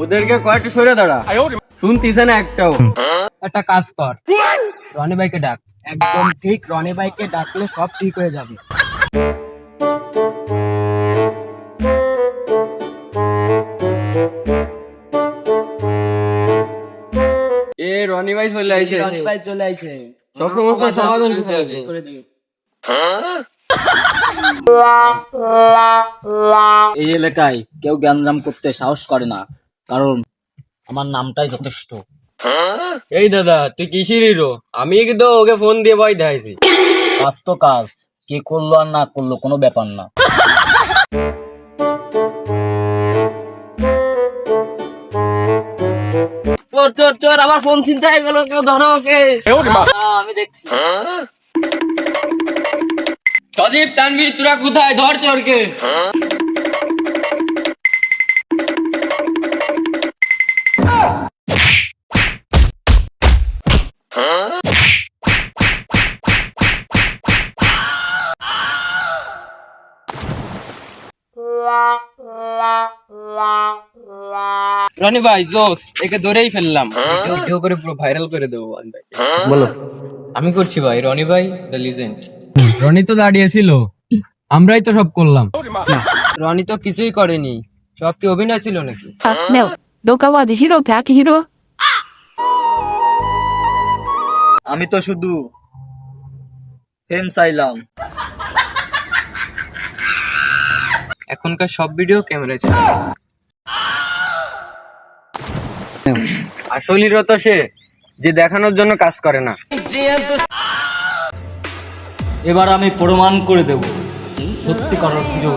ওদেরকে কয়েকটা সরে দাঁড়া, শুনতিছে না একটাও। একটা কাজ কর, রনি ভাইকে ডাক। একদম ঠিক, রনি ভাইকে ডাকলে সব ঠিক হয়ে যাবে। এ রনি ভাই চলে আইছে, রনি ভাই চলে আইছে, সব সমস্যার সমাধান করতে হবে। করে দিই। এই এলাকায় কেউ জ্ঞানজাম করতে সাহস করে না, কারণ আমার নামটাই যথেষ্ট। এই দাদা, তুই কিসের হিরো? আমি কিন্তু ওকে ফোন দিয়ে ভয় দেখাইছি। কাজ তো কাজ, কে করলো আর না করলো কোনো ব্যাপার না। চোর চোর চোর, আমার ফোন চিন্তা হয়ে গেল, কেউ ধরো ওকে। আমি দেখছি। সজীব, তানভীর, তোরা কোথায়? ধর চোরকে। রনি ভাই জোস, একে ধরেই ফেললাম। ভিডিও করে পুরো ভাইরাল করে দেবো। বলো। আমি করছি ভাই, রনি ভাই দ্য লিজেন্ড। রনি তো দাঁড়িয়েছিল, আমরাই তো সব করলাম। রনি তো কিছুই করেনি, সব কি অভিনয় ছিল নাকি? No, Dokawa the hero, Pack hero. আমি তো শুধু ফেম চাইলাম। এখনকার সব ভিডিও ক্যামেরায় ছিল। আসলেই তো সে যে দেখানোর জন্য কাজ করে না। এবার আমি প্রমাণ করে দেব সত্যি করার হিরো।